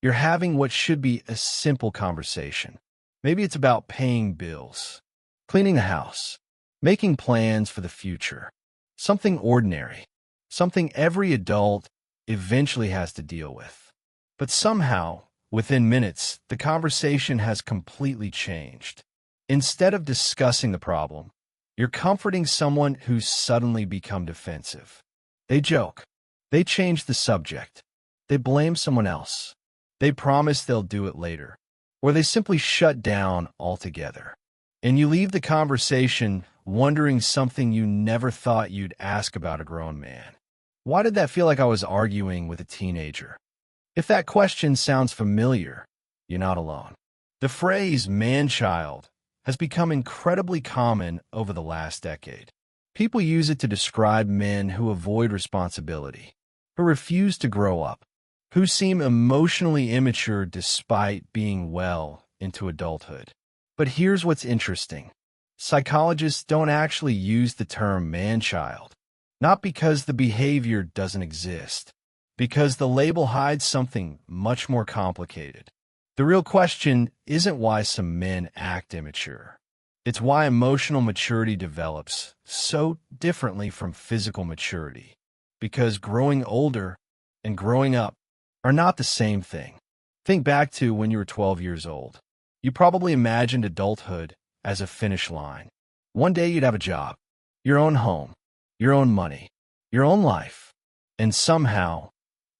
You're having what should be a simple conversation. Maybe it's about paying bills, cleaning the house, making plans for the future. Something ordinary, something every adult eventually has to deal with. But somehow, within minutes, the conversation has completely changed. Instead of discussing the problem, you're comforting someone who's suddenly become defensive. They joke. They change the subject. They blame someone else. They promise they'll do it later. Or they simply shut down altogether. And you leave the conversation wondering something you never thought you'd ask about a grown man. Why did that feel like I was arguing with a teenager? If that question sounds familiar, you're not alone. The phrase man-child has become incredibly common over the last decade. People use it to describe men who avoid responsibility, who refuse to grow up, who seem emotionally immature despite being well into adulthood. But here's what's interesting. Psychologists don't actually use the term man-child, not because the behavior doesn't exist, because the label hides something much more complicated. The real question isn't why some men act immature. It's why emotional maturity develops so differently from physical maturity. Because growing older and growing up are not the same thing. Think back to when you were 12 years old. You probably imagined adulthood as a finish line. One day you'd have a job, your own home, your own money, your own life, and somehow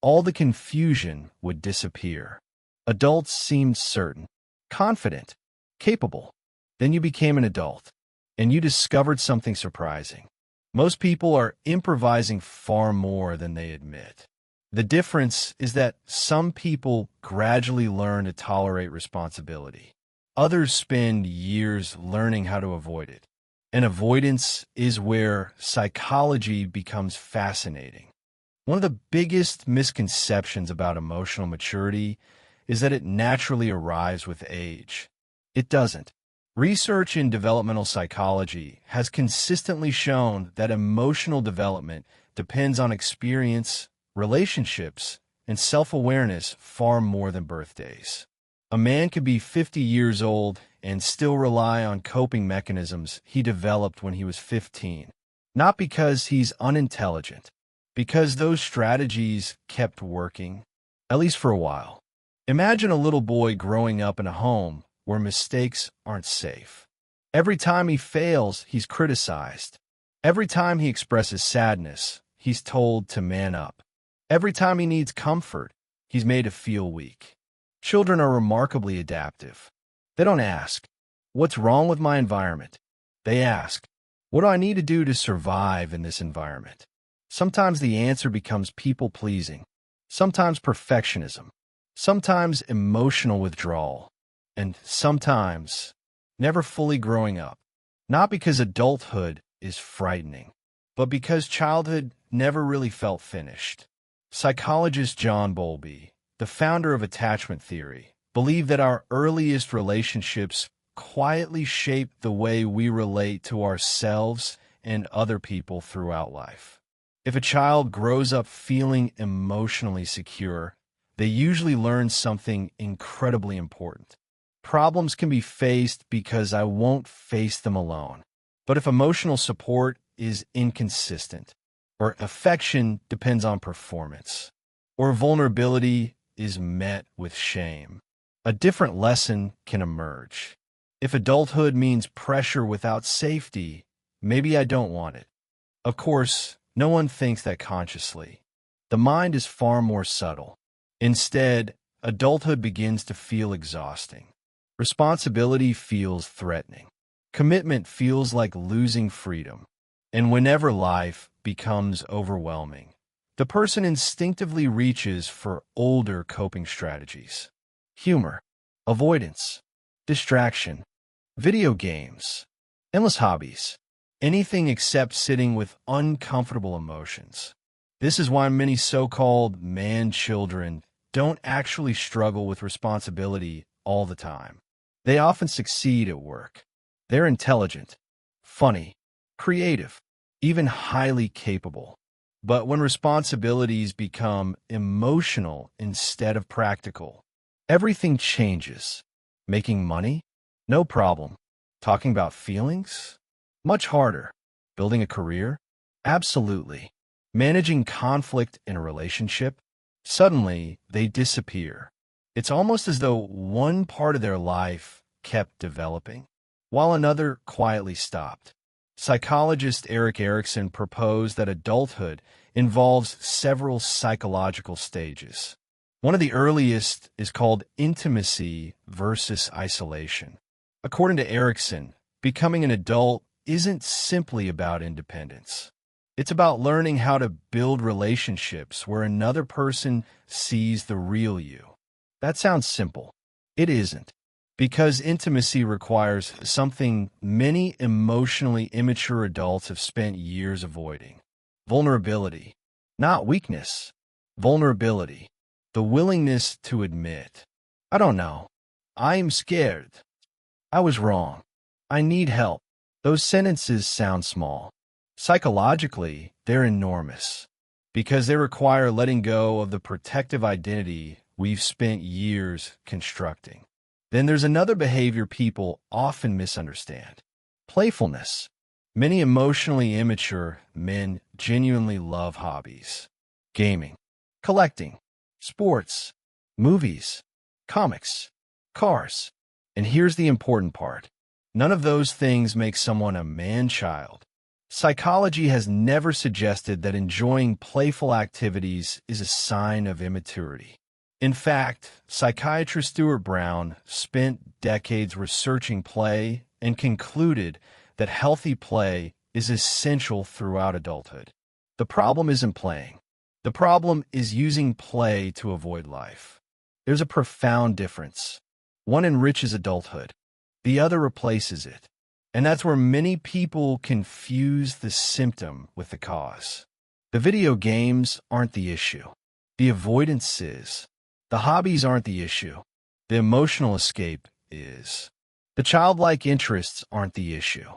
all the confusion would disappear. Adults seemed certain, confident, capable. Then you became an adult, and you discovered something surprising. Most people are improvising far more than they admit. The difference is that some people gradually learn to tolerate responsibility. Others spend years learning how to avoid it. And avoidance is where psychology becomes fascinating. One of the biggest misconceptions about emotional maturity is that it naturally arrives with age. It doesn't. Research in developmental psychology has consistently shown that emotional development depends on experience, relationships, and self-awareness far more than birthdays. A man could be 50 years old and still rely on coping mechanisms he developed when he was 15, not because he's unintelligent, because those strategies kept working, at least for a while. Imagine a little boy growing up in a home where mistakes aren't safe. Every time he fails, he's criticized. Every time he expresses sadness, he's told to man up. Every time he needs comfort, he's made to feel weak. Children are remarkably adaptive. They don't ask, "What's wrong with my environment?" They ask, "What do I need to do to survive in this environment?" Sometimes the answer becomes people-pleasing, sometimes perfectionism, sometimes emotional withdrawal, and sometimes never fully growing up. Not because adulthood is frightening, but because childhood never really felt finished. Psychologist John Bowlby, the founder of attachment theory, believed that our earliest relationships quietly shape the way we relate to ourselves and other people throughout life. If a child grows up feeling emotionally secure, they usually learn something incredibly important. Problems can be faced because I won't face them alone. But if emotional support is inconsistent, or affection depends on performance, or vulnerability is met with shame, a different lesson can emerge. If adulthood means pressure without safety, maybe I don't want it. Of course, no one thinks that consciously. The mind is far more subtle. Instead, adulthood begins to feel exhausting. Responsibility feels threatening. Commitment feels like losing freedom. And whenever life becomes overwhelming, the person instinctively reaches for older coping strategies. Humor, avoidance, distraction, video games, endless hobbies, anything except sitting with uncomfortable emotions. This is why many so-called man-children don't actually struggle with responsibility all the time. They often succeed at work. They're intelligent, funny, creative, even highly capable. But when responsibilities become emotional instead of practical, Everything changes. Making money? No problem. Talking about feelings? Much harder. Building a career? Absolutely. Managing conflict in a relationship? Suddenly, they disappear. It's almost as though one part of their life kept developing, while another quietly stopped. Psychologist Erik Erikson proposed that adulthood involves several psychological stages. One of the earliest is called intimacy versus isolation. According to Erikson, becoming an adult isn't simply about independence. It's about learning how to build relationships where another person sees the real you. That sounds simple. It isn't, because intimacy requires something many emotionally immature adults have spent years avoiding. Vulnerability. Not weakness. Vulnerability. The willingness to admit, I don't know. I am scared. I was wrong. I need help. Those sentences sound small. Psychologically, they're enormous because they require letting go of the protective identity we've spent years constructing. Then there's another behavior people often misunderstand: playfulness. Many emotionally immature men genuinely love hobbies: gaming, collecting, sports, movies, comics, cars. And here's the important part: none of those things make someone a man-child. Psychology has never suggested that enjoying playful activities is a sign of immaturity. In fact, psychiatrist Stuart Brown spent decades researching play and concluded that healthy play is essential throughout adulthood. The problem isn't playing. The problem is using play to avoid life. There's a profound difference. One enriches adulthood. The other replaces it. And that's where many people confuse the symptom with the cause. The video games aren't the issue. The avoidance is. The hobbies aren't the issue. The emotional escape is. The childlike interests aren't the issue.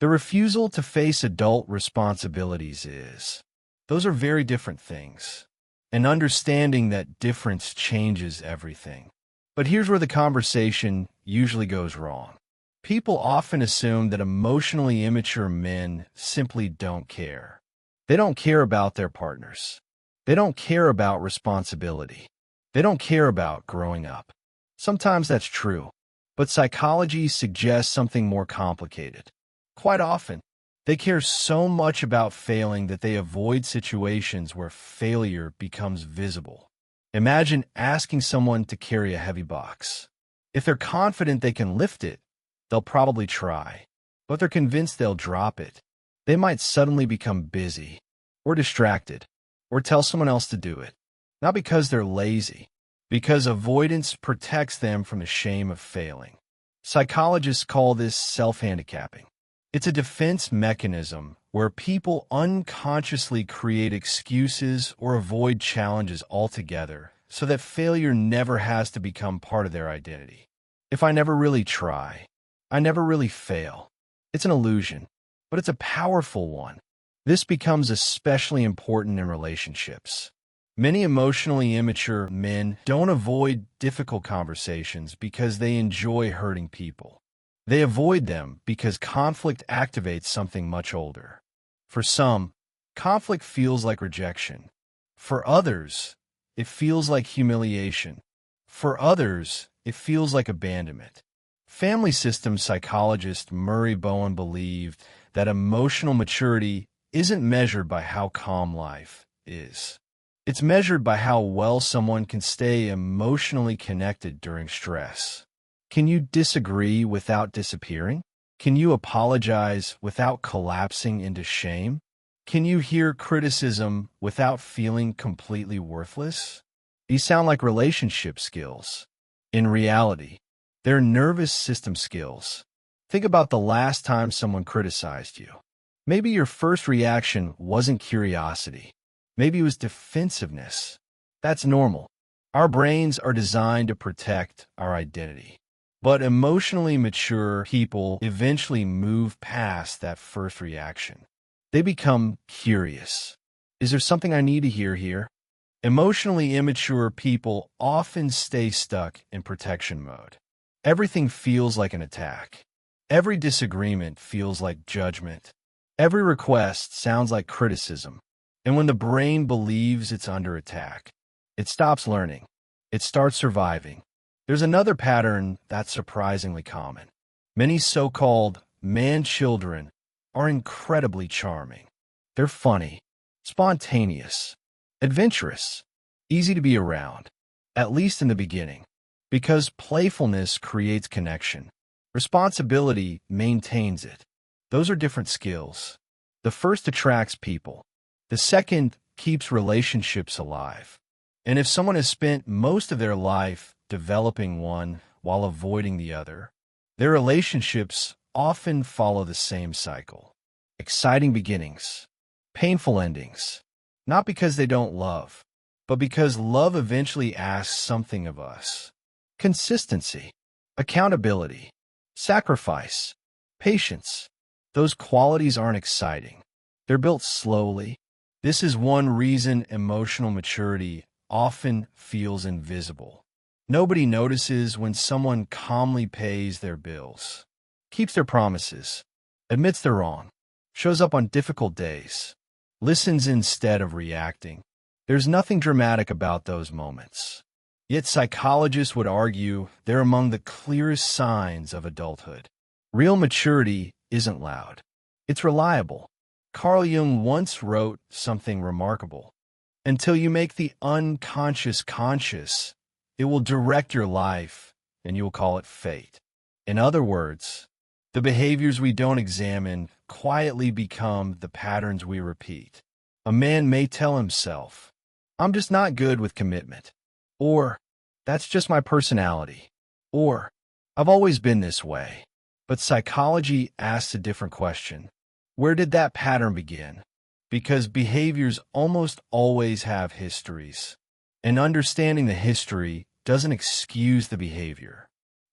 The refusal to face adult responsibilities is. Those are very different things. And understanding that difference changes everything. But here's where the conversation usually goes wrong. People often assume that emotionally immature men simply don't care. They don't care about their partners. They don't care about responsibility. They don't care about growing up. Sometimes that's true, but psychology suggests something more complicated. Quite often, they care so much about failing that they avoid situations where failure becomes visible. Imagine asking someone to carry a heavy box. If they're confident they can lift it, they'll probably try, but they're convinced they'll drop it. They might suddenly become busy, or distracted, or tell someone else to do it. Not because they're lazy, because avoidance protects them from the shame of failing. Psychologists call this self-handicapping. It's a defense mechanism where people unconsciously create excuses or avoid challenges altogether so that failure never has to become part of their identity. If I never really try, I never really fail. It's an illusion, but it's a powerful one. This becomes especially important in relationships. Many emotionally immature men don't avoid difficult conversations because they enjoy hurting people. They avoid them because conflict activates something much older. For some, conflict feels like rejection. For others, it feels like humiliation. For others, it feels like abandonment. Family systems psychologist Murray Bowen believed that emotional maturity isn't measured by how calm life is. It's measured by how well someone can stay emotionally connected during stress. Can you disagree without disappearing? Can you apologize without collapsing into shame? Can you hear criticism without feeling completely worthless? These sound like relationship skills. In reality, they're nervous system skills. Think about the last time someone criticized you. Maybe your first reaction wasn't curiosity. Maybe it was defensiveness. That's normal. Our brains are designed to protect our identity. But emotionally mature people eventually move past that first reaction. They become curious. Is there something I need to hear here? Emotionally immature people often stay stuck in protection mode. Everything feels like an attack. Every disagreement feels like judgment. Every request sounds like criticism. And when the brain believes it's under attack, it stops learning. It starts surviving. There's another pattern that's surprisingly common. Many so-called man-children are incredibly charming. They're funny, spontaneous, adventurous, easy to be around, at least in the beginning, because playfulness creates connection. Responsibility maintains it. Those are different skills. The first attracts people. The second keeps relationships alive. And if someone has spent most of their life developing one while avoiding the other, their relationships often follow the same cycle. Exciting beginnings, painful endings, not because they don't love, but because love eventually asks something of us. Consistency, accountability, sacrifice, patience. Those qualities aren't exciting. They're built slowly. This is one reason emotional maturity often feels invisible. Nobody notices when someone calmly pays their bills, keeps their promises, admits they're wrong, shows up on difficult days, listens instead of reacting. There's nothing dramatic about those moments. Yet psychologists would argue they're among the clearest signs of adulthood. Real maturity isn't loud. It's reliable. Carl Jung once wrote something remarkable. Until you make the unconscious conscious, it will direct your life, and you will call it fate. In other words, the behaviors we don't examine quietly become the patterns we repeat. A man may tell himself, "I'm just not good with commitment," or "That's just my personality," or "I've always been this way." But psychology asks a different question. Where did that pattern begin? Because behaviors almost always have histories. And understanding the history doesn't excuse the behavior.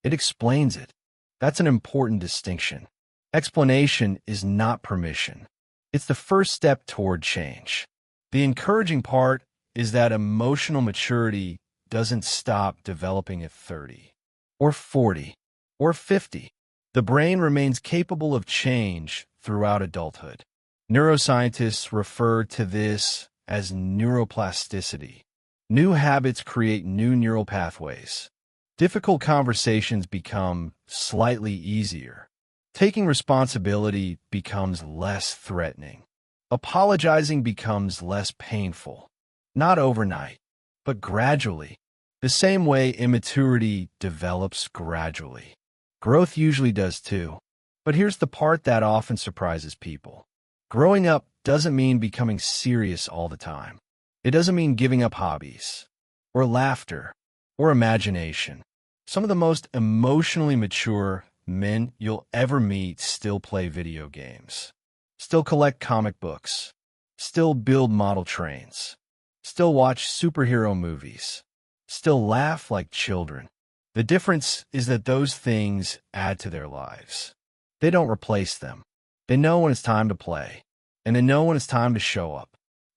It explains it. That's an important distinction. Explanation is not permission. It's the first step toward change. The encouraging part is that emotional maturity doesn't stop developing at 30, or 40, or 50. The brain remains capable of change throughout adulthood. Neuroscientists refer to this as neuroplasticity. New habits create new neural pathways. Difficult conversations become slightly easier. Taking responsibility becomes less threatening. Apologizing becomes less painful. Not overnight, but gradually. The same way immaturity develops gradually. Growth usually does too. But here's the part that often surprises people. Growing up doesn't mean becoming serious all the time. It doesn't mean giving up hobbies, or laughter, or imagination. Some of the most emotionally mature men you'll ever meet still play video games, still collect comic books, still build model trains, still watch superhero movies, still laugh like children. The difference is that those things add to their lives. They don't replace them. They know when it's time to play, and they know when it's time to show up.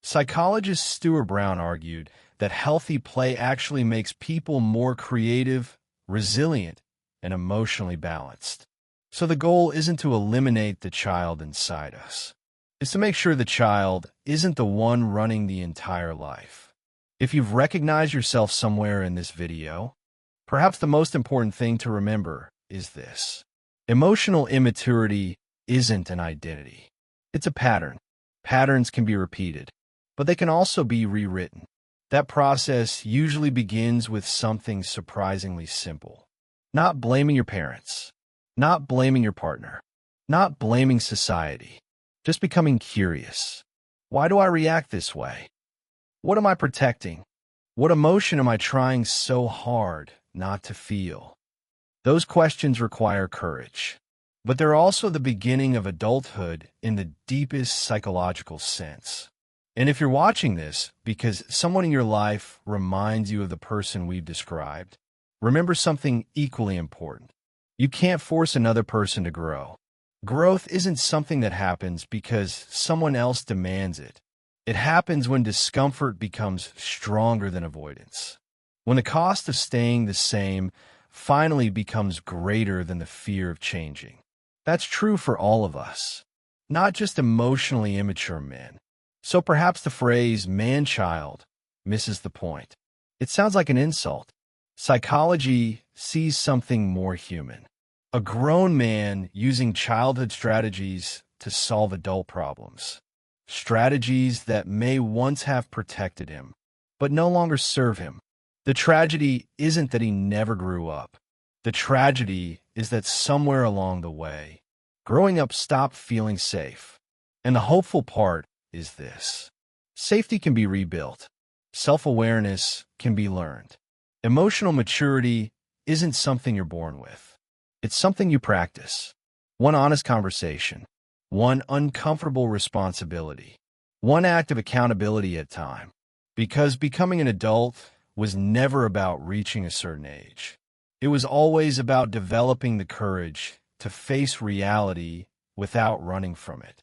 Psychologist Stuart Brown argued that healthy play actually makes people more creative, resilient, and emotionally balanced. So the goal isn't to eliminate the child inside us. It's to make sure the child isn't the one running the entire life. If you've recognized yourself somewhere in this video, perhaps the most important thing to remember is this. Emotional immaturity isn't an identity. It's a pattern. Patterns can be repeated, but they can also be rewritten. That process usually begins with something surprisingly simple. Not blaming your parents, not blaming your partner, not blaming society, just becoming curious. Why do I react this way? What am I protecting? What emotion am I trying so hard not to feel? Those questions require courage, but they're also the beginning of adulthood in the deepest psychological sense. And if you're watching this because someone in your life reminds you of the person we've described, remember something equally important. You can't force another person to grow. Growth isn't something that happens because someone else demands it. It happens when discomfort becomes stronger than avoidance. When the cost of staying the same finally becomes greater than the fear of changing. That's true for all of us, not just emotionally immature men. So perhaps the phrase man-child misses the point. It sounds like an insult. Psychology sees something more human. A grown man using childhood strategies to solve adult problems. Strategies that may once have protected him, but no longer serve him. The tragedy isn't that he never grew up. The tragedy is that somewhere along the way, growing up stopped feeling safe. And the hopeful part is this. Safety can be rebuilt. Self-awareness can be learned. Emotional maturity isn't something you're born with. It's something you practice. One honest conversation, one uncomfortable responsibility, one act of accountability at a time. Because becoming an adult was never about reaching a certain age. It was always about developing the courage to face reality without running from it.